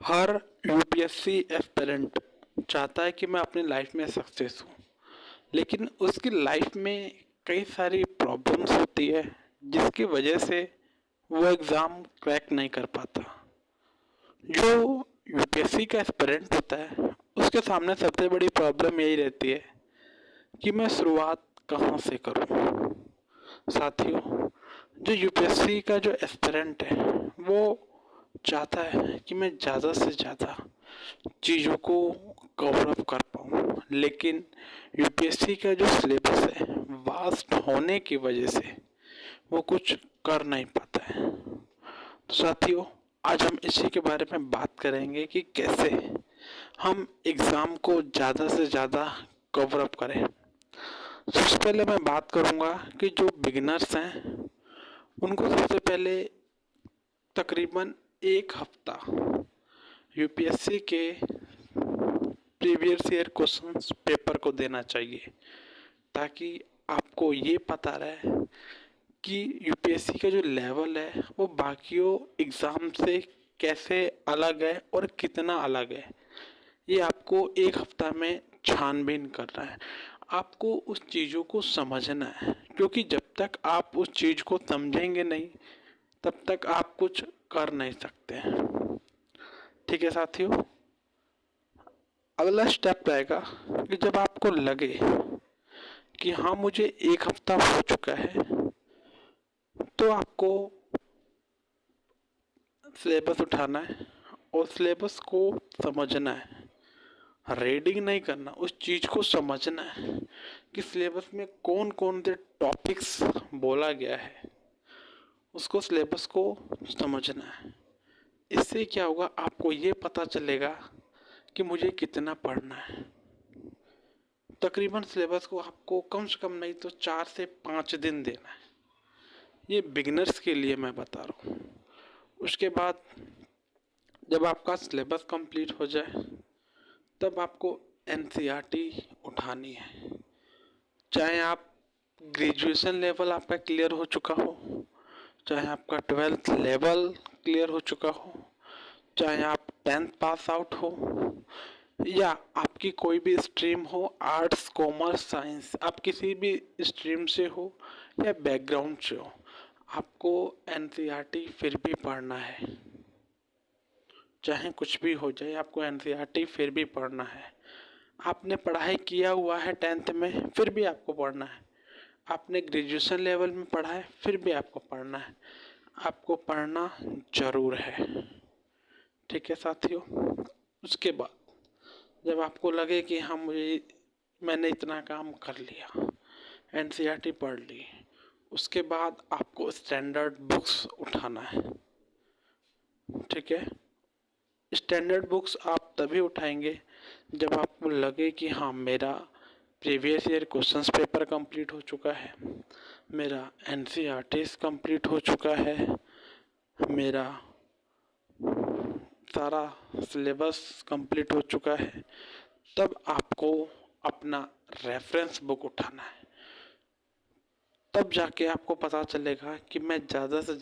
हर UPSC aspirant चाहता है कि मैं अपनी लाइफ में सक्सेस हूँ, लेकिन उसकी लाइफ में कई सारी प्रॉब्लम्स होती है जिसकी वजह से वो एग्ज़ाम क्रैक नहीं कर पाता। जो यूपीएससी का एस्पिरेंट होता है उसके सामने सबसे बड़ी प्रॉब्लम यही रहती है कि मैं शुरुआत कहाँ से करूँ। साथियों, जो यूपीएससी का जो एस्पिरेंट है वो चाहता है कि मैं ज़्यादा से ज़्यादा चीज़ों को कवर अप कर पाऊँ, लेकिन यूपीएससी का जो सिलेबस है वास्ट होने की वजह से वो कुछ कर नहीं पाता है। तो साथियों, आज हम इसी के बारे में बात करेंगे कि कैसे हम एग्ज़ाम को ज़्यादा से ज़्यादा कवर अप करें। सबसे पहले मैं बात करूँगा कि जो बिगिनर्स हैं उनको सबसे पहले तकरीबन एक हफ्ता यूपीएससी के प्रीवियस ईयर क्वेश्चंस पेपर को देना चाहिए, ताकि आपको ये पता रहे कि यूपीएससी का जो लेवल है वो बाकियों एग्ज़ाम से कैसे अलग है और कितना अलग है। ये आपको एक हफ्ता में छानबीन करना है, आपको उस चीज़ों को समझना है, क्योंकि जब तक आप उस चीज़ को समझेंगे नहीं तब तक आप कुछ कर नहीं सकते हैं। ठीक है साथियों, अगला स्टेप रहेगा कि जब आपको लगे कि हाँ मुझे एक हफ्ता हो चुका है, तो आपको सिलेबस उठाना है और सिलेबस को समझना है। रीडिंग नहीं करना, उस चीज़ को समझना है कि सिलेबस में कौन कौन से टॉपिक्स बोला गया है, उसको सिलेबस को समझना है। इससे क्या होगा, आपको ये पता चलेगा कि मुझे कितना पढ़ना है। तकरीबन सिलेबस को आपको कम से कम नहीं तो 4 से 5 दिन देना है। ये बिगिनर्स के लिए मैं बता रहा हूँ। उसके बाद जब आपका सिलेबस कंप्लीट हो जाए तब आपको एनसीईआरटी उठानी है। चाहे आप ग्रेजुएशन लेवल आपका क्लियर हो चुका हो, चाहे आपका 12th लेवल क्लियर हो चुका हो, चाहे आप 10th पास आउट हो, या आपकी कोई भी स्ट्रीम हो, आर्ट्स कॉमर्स साइंस, आप किसी भी स्ट्रीम से हो या बैकग्राउंड से हो, आपको एनसीईआरटी फिर भी पढ़ना है। चाहे कुछ भी हो जाए, आपको एनसीईआरटी फिर भी पढ़ना है। आपने पढ़ाई किया हुआ है 10th में, फिर भी आपको पढ़ना है। आपने ग्रेजुएशन लेवल में पढ़ा है, फिर भी आपको पढ़ना है। आपको पढ़ना ज़रूर है। ठीक है साथियों, उसके बाद जब आपको लगे कि हाँ मैंने इतना काम कर लिया, एनसीईआरटी पढ़ ली, उसके बाद आपको स्टैंडर्ड बुक्स उठाना है। ठीक है, स्टैंडर्ड बुक्स आप तभी उठाएंगे जब आपको लगे कि हाँ मेरा previous year questions paper complete हो चुका है, मेरा एनसीईआरटी कंप्लीट हो चुका है, मेरा सारा सिलेबस कंप्लीट हो चुका है। तब आपको अपना रेफरेंस बुक उठाना है। तब जाके आपको पता चलेगा कि मैं ज़्यादा से